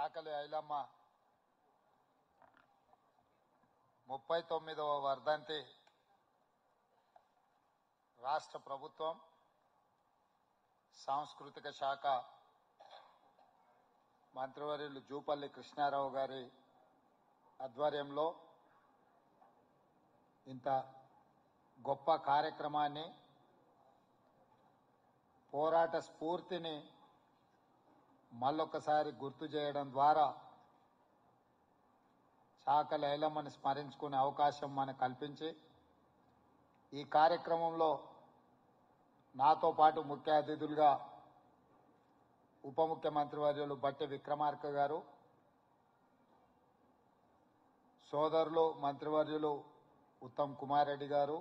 చాకలి ఐలమ్మ 39వ వర్ధంతి రాష్ట్ర ప్రభుత్వం సాంస్కృతిక శాఖ మంత్రివర్యులు జూపల్లి కృష్ణారావు గారి ఆధ్వర్యంలో ఇంత గొప్ప కార్యక్రమాన్ని పోరాట స్ఫూర్తిని మళ్ళొకసారి గుర్తు చేయడం ద్వారా చాకలి ఐలమ్మని స్మరించుకునే అవకాశం మనకు కల్పించి ఈ కార్యక్రమంలో నాతో పాటు ముఖ్య అతిథులుగా ఉప ముఖ్యమంత్రి వర్యులు బట్టి విక్రమార్క గారు, సోదరులు మంత్రివర్యులు ఉత్తమ్ కుమార్ రెడ్డి గారు,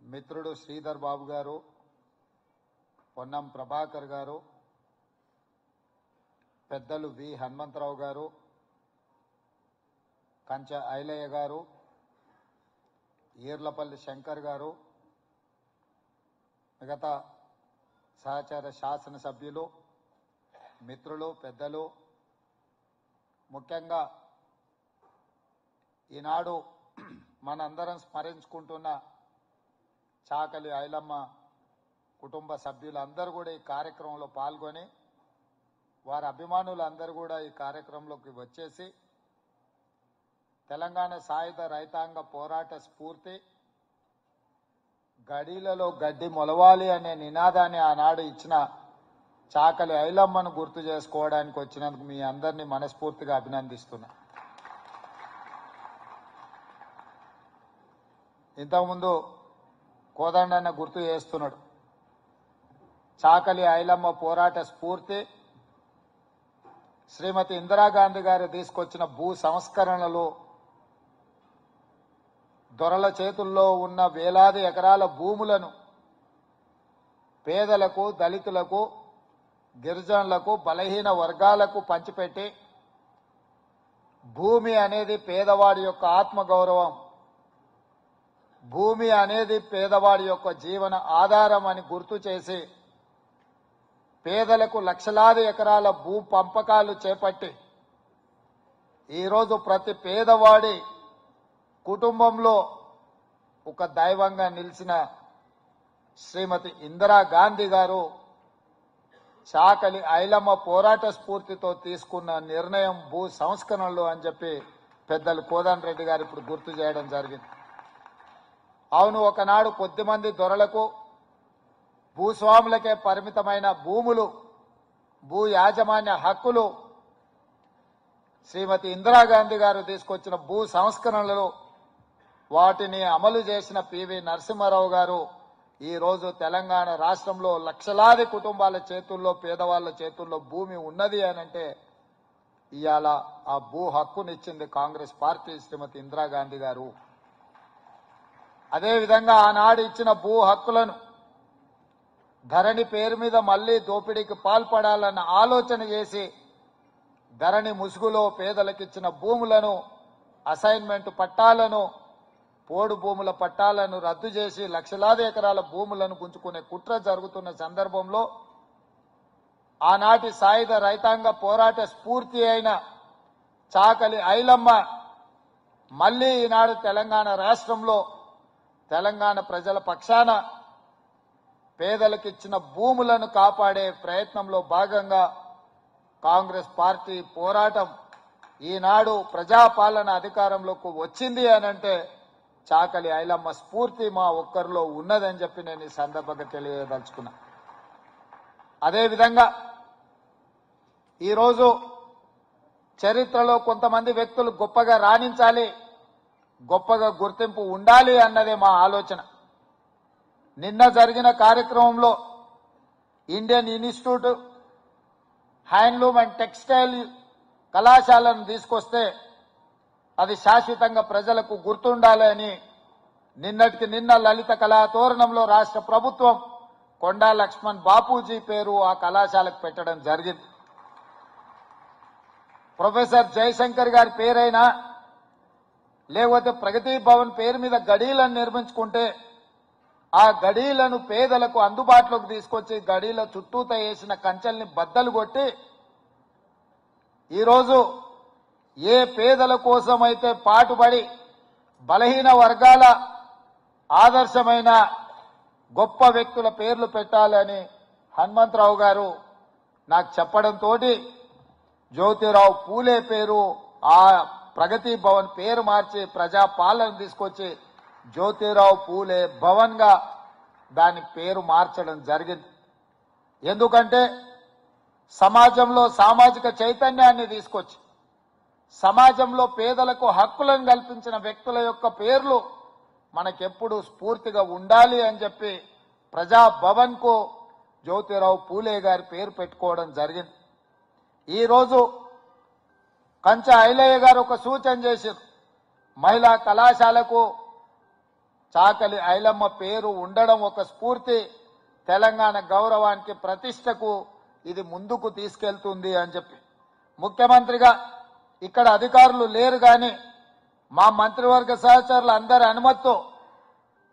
మిత్రుడు శ్రీధర్ బాబు గారు, పొన్నం ప్రభాకర్ గారు, పెద్దలు వి హనుమంతరావు గారు, కంచ ఐలయ్య గారు, ఈర్లపల్లి శంకర్ గారు, మిగతా సహచర శాసనసభ్యులు, మిత్రులు, పెద్దలు, ముఖ్యంగా ఈనాడు మనందరం స్మరించుకుంటున్న చాకలి ఐలమ్మ కుటుంబ సభ్యులందరూ కూడా ఈ కార్యక్రమంలో పాల్గొని వారి అభిమానులందరూ కూడా ఈ కార్యక్రమంలోకి వచ్చేసి తెలంగాణ సాయుధ రైతాంగ పోరాట స్ఫూర్తి గడీలలో గడ్డి మొలవాలి అనే నినాదాన్ని ఆనాడు ఇచ్చిన చాకలి ఐలమ్మను గుర్తు చేసుకోవడానికి వచ్చినందుకు మీ అందరినీ మనస్ఫూర్తిగా అభినందిస్తున్నా. ఇంతకుముందు కోదండన్న గుర్తు చేస్తున్నాడు, చాకలి ఐలమ్మ పోరాట స్ఫూర్తి శ్రీమతి ఇందిరాగాంధీ గారు తీసుకొచ్చిన భూ సంస్కరణలు దొరల చేతుల్లో ఉన్న వేలాది ఎకరాల భూములను పేదలకు, దళితులకు, గిరిజనులకు, బలహీన వర్గాలకు పంచిపెట్టి భూమి అనేది పేదవాడి యొక్క ఆత్మగౌరవం, భూమి అనేది పేదవాడి యొక్క జీవన ఆధారం అని గుర్తు చేసి పేదలకు లక్షలాది ఎకరాల భూ పంపకాలు చేపట్టి ఈరోజు ప్రతి పేదవాడి కుటుంబంలో ఒక దైవంగా నిలిచిన శ్రీమతి ఇందిరాగాంధీ గారు చాకలి ఐలమ్మ పోరాట స్ఫూర్తితో తీసుకున్న నిర్ణయం భూ సంస్కరణలు అని చెప్పి పెద్దలు కోదండ రెడ్డి గారు ఇప్పుడు గుర్తు చేయడం జరిగింది. అవును, ఒకనాడు కొద్దిమంది దొరలకు, భూస్వాములకే పరిమితమైన భూములు, భూ యాజమాన్య హక్కులు శ్రీమతి ఇందిరాగాంధీ గారు తీసుకొచ్చిన భూ సంస్కరణలు వాటిని అమలు చేసిన పివి నరసింహారావు గారు ఈరోజు తెలంగాణ రాష్ట్రంలో లక్షలాది కుటుంబాల చేతుల్లో, పేదవాళ్ల చేతుల్లో భూమి ఉన్నది అనంటే ఇవాళ ఆ భూ హక్కునిచ్చింది కాంగ్రెస్ పార్టీ, శ్రీమతి ఇందిరాగాంధీ గారు. అదేవిధంగా ఆనాడు ఇచ్చిన భూ హక్కులను ధరణి పేరు మీద మళ్లీ దోపిడీకి పాల్పడాలన్న ఆలోచన చేసి ధరణి ముసుగులో పేదలకిచ్చిన భూములను, అసైన్మెంట్ పట్టాలను, పోడు భూముల పట్టాలను రద్దు చేసి లక్షలాది ఎకరాల భూములను గుంజుకునే కుట్ర జరుగుతున్న సందర్భంలో ఆనాటి సాయుధ రైతాంగ పోరాట స్ఫూర్తి అయిన చాకలి ఐలమ్మ మళ్లీ ఈనాడు తెలంగాణ రాష్ట్రంలో తెలంగాణ ప్రజల పక్షాన పేదలకిచ్చిన భూములను కాపాడే ప్రయత్నంలో భాగంగా కాంగ్రెస్ పార్టీ పోరాటం ఈనాడు ప్రజాపాలన అధికారంలోకి వచ్చింది అనంటే చాకలి ఐలమ్మ స్ఫూర్తి మా ఒక్కరిలో ఉన్నదని చెప్పి నేను ఈ సందర్భంగా తెలియదలుచుకున్నా. అదేవిధంగా ఈరోజు చరిత్రలో కొంతమంది వ్యక్తులు గొప్పగా రాణించాలి, గొప్పగా గుర్తింపు ఉండాలి అన్నదే మా ఆలోచన. నిన్న జరిగిన కార్యక్రమంలో Indian institute handloom and textile కళాశాలను తీసుకొస్తే అది శాశ్వతంగా ప్రజలకు గుర్తుండాలి అని నిన్నటికి నిన్న లలిత కళాతోరణంలో రాష్ట్ర ప్రభుత్వం కొండా లక్ష్మణ్ బాపూజీ పేరు ఆ కళాశాలకు పెట్టడం జరిగింది. ప్రొఫెసర్ జయశంకర్ గారి పేరైనా లేకపోతే ప్రగతి భవన్ పేరు మీద గడీలను నిర్మించుకుంటే ఆ గడీలను పేదలకు అందుబాటులోకి తీసుకొచ్చి గడీల చుట్టూత వేసిన కంచెల్ని బద్దలు కొట్టి ఈరోజు ఏ పేదల కోసమైతే పాటుపడి బలహీన వర్గాల ఆదర్శమైన గొప్ప వ్యక్తుల పేర్లు పెట్టాలని హనుమంతరావు గారు నాకు చెప్పడంతో జ్యోతిరావు పూలే పేరు ఆ ప్రగతి భవన్ పేరు మార్చి ప్రజాపాలన తీసుకొచ్చి జ్యోతిరావు పూలే భవన్ గా దాని పేరు మార్చడం జరిగింది. ఎందుకంటే సమాజంలో సామాజిక చైతన్యాన్ని తీసుకొచ్చి సమాజంలో పేదలకు హక్కులను కల్పించిన వ్యక్తుల యొక్క పేర్లు మనకెప్పుడు స్ఫూర్తిగా ఉండాలి అని చెప్పి ప్రజాభవన్ కు జ్యోతిరావు పూలే గారి పేరు పెట్టుకోవడం జరిగింది. ఈరోజు కంచ ఐలయ్య గారు ఒక సూచన చేశారు. మహిళా కళాశాలకు చాకలి ఐలమ్మ పేరు ఉండడం ఒక స్ఫూర్తి, తెలంగాణ గౌరవానికి ప్రతిష్టకు ఇది ముందుకు తీసుకెళ్తుంది అని చెప్పి ముఖ్యమంత్రిగా ఇక్కడ అధికారులు లేరు కానీ మా మంత్రివర్గ సహచరులు అందరి అనుమతితో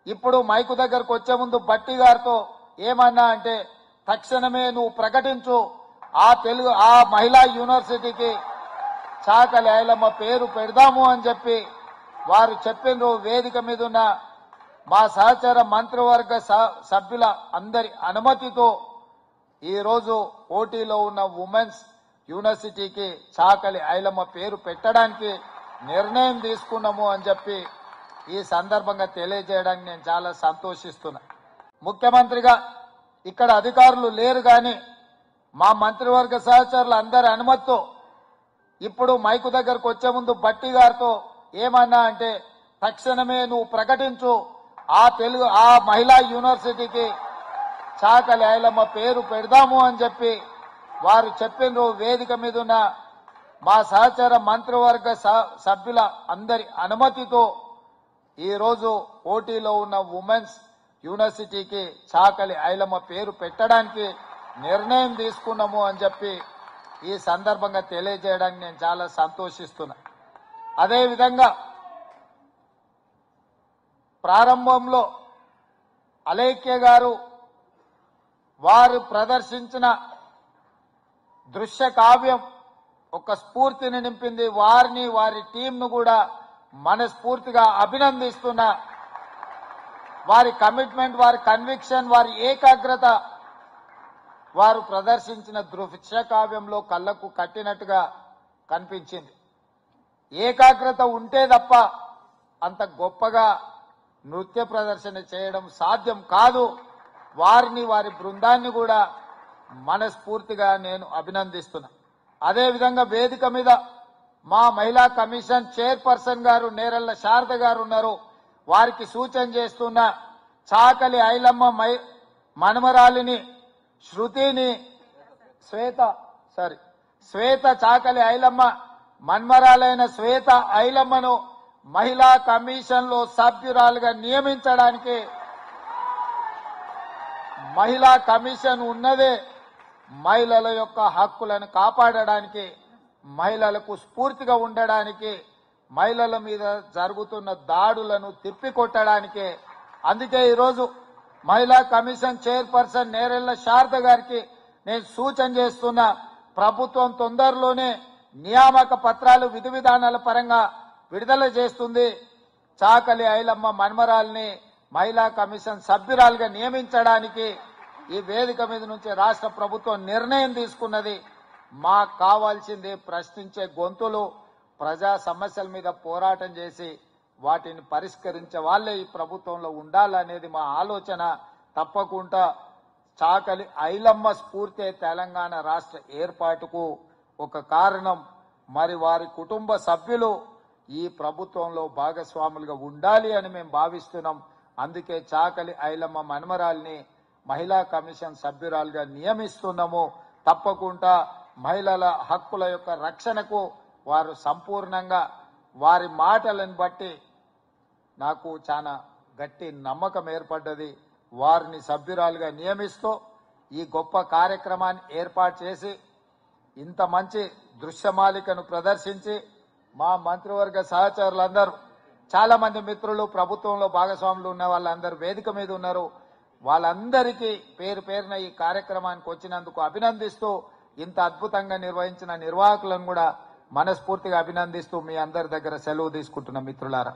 ఇప్పుడు మైకు దగ్గరకు వచ్చే ముందు బట్టి గారితో ఏమన్నా అంటే తక్షణమే నువ్వు ప్రకటించు, ఆ మహిళా యూనివర్సిటీకి చాకలి ఐలమ్మ పేరు పెడదాము అని చెప్పి వారు చెప్పిన వేదిక మీద ఉన్న మా సహచర మంత్రివర్గ సభ్యుల అందరి అనుమతితో ఈరోజు పోటీలో ఉన్న ఉమెన్స్ యూనివర్సిటీకి చాకలి ఐలమ్మ పేరు పెట్టడానికి నిర్ణయం తీసుకున్నాము అని చెప్పి ఈ సందర్భంగా తెలియజేయడానికి నేను చాలా సంతోషిస్తున్నా. ముఖ్యమంత్రిగా ఇక్కడ అధికారులు లేరు కానీ మా మంత్రివర్గ సహచరులు అందరి అనుమతితో ఇప్పుడు మైకు దగ్గరకు వచ్చే ముందు బట్టి గారితో ఏమన్నా అంటే తక్షణమే నువ్వు ప్రకటించు, ఆ మహిళా యూనివర్సిటీకి చాకలి ఐలమ్మ పేరు పెడదాము అని చెప్పి వారు చెప్పిన వేదిక మీద ఉన్న మా సహచర మంత్రివర్గ సభ్యుల అందరి అనుమతితో ఈరోజు పోటీలో ఉన్న ఉమెన్స్ యూనివర్సిటీకి చాకలి ఐలమ్మ పేరు పెట్టడానికి నిర్ణయం తీసుకున్నాము అని చెప్పి ఈ సందర్భంగా తెలియజేయడానికి నేను చాలా సంతోషిస్తున్నా. అదేవిధంగా ప్రారంభంలో అలేఖ్య గారు వారు ప్రదర్శించిన దృశ్య కావ్యం ఒక స్ఫూర్తిని నింపింది. వారిని వారి టీంను కూడా మనస్ఫూర్తిగా అభినందిస్తున్నా. వారి కమిట్మెంట్, వారి కన్విక్షన్, వారి ఏకాగ్రత వారు ప్రదర్శించిన దృశ్య కావ్యంలో కళ్ళకు కట్టినట్టుగా కనిపించింది. ఏకాగ్రత ఉంటే తప్ప అంత గొప్పగా నృత్య ప్రదర్శన చేయడం సాధ్యం కాదు. వారిని వారి బృందాన్ని కూడా మనస్ఫూర్తిగా నేను అభినందిస్తున్నా. అదేవిధంగా వేదిక మీద మా మహిళా కమిషన్ చైర్పర్సన్ గారు నేరెళ్ల శారద గారు ఉన్నారు. వారికి సూచన చేస్తున్న చాకలి ఐలమ్మ మనమరాలిని శృతిని శ్వేత చాకలి ఐలమ్మ మన్మరాలైన శ్వేత ఐలమ్మను మహిళా కమిషన్ లో సభ్యురాలుగా నియమించడానికి మహిళా కమిషన్ ఉన్నదే మహిళల యొక్క హక్కులను కాపాడడానికి, మహిళలకు స్ఫూర్తిగా ఉండడానికి, మహిళల మీద జరుగుతున్న దాడులను తిప్పికొట్టడానికి. అందుకే ఈరోజు మహిళా కమిషన్ చైర్పర్సన్ నేరెళ్ల శారద గారికి నేను సూచన చేస్తున్నా. ప్రభుత్వం తొందరలోనే నియామక పత్రాలు విధి విధానాల పరంగా విడుదల చేస్తుంది. చాకలి ఐలమ్మ మన్మరాల్ని మహిళా కమిషన్ సభ్యురాలుగా నియమించడానికి ఈ వేదిక మీద నుంచి రాష్ట్ర ప్రభుత్వం నిర్ణయం తీసుకున్నది. మాకు కావాల్సింది ప్రశ్నించే గొంతులు, ప్రజా సమస్యల మీద పోరాటం చేసి వాటిని పరిష్కరించే వాళ్ళే ఈ ప్రభుత్వంలో ఉండాలనేది మా ఆలోచన. తప్పకుండా చాకలి ఐలమ్మ స్ఫూర్తి తెలంగాణ రాష్ట్ర ఏర్పాటుకు ఒక కారణం. మరి వారి కుటుంబ సభ్యులు ఈ ప్రభుత్వంలో భాగస్వాములుగా ఉండాలి అని మేము భావిస్తున్నాం. అందుకే చాకలి ఐలమ్మ మన్మరాల్ని మహిళా కమిషన్ సభ్యురాలుగా నియమిస్తున్నాము. తప్పకుండా మహిళల హక్కుల యొక్క రక్షణకు వారు సంపూర్ణంగా, వారి మాటలను బట్టి నాకు చాలా గట్టి నమ్మకం ఏర్పడ్డది. వారిని సభ్యురాలుగా నియమిస్తూ ఈ గొప్ప కార్యక్రమాన్ని ఏర్పాటు చేసి ఇంత మంచి దృశ్యమాలికను ప్రదర్శించి మా మంత్రివర్గ సహచరులందరూ, చాలా మంది మిత్రులు ప్రభుత్వంలో భాగస్వాములు ఉన్న వాళ్ళందరూ వేదిక మీద ఉన్నారు. వాళ్ళందరికీ పేరు పేరున ఈ కార్యక్రమానికి వచ్చినందుకు అభినందిస్తూ ఇంత అద్భుతంగా నిర్వహించిన నిర్వాహకులను కూడా మనస్ఫూర్తిగా అభినందిస్తూ మీ అందరి దగ్గర సెలవు తీసుకుంటున్న మిత్రులారా.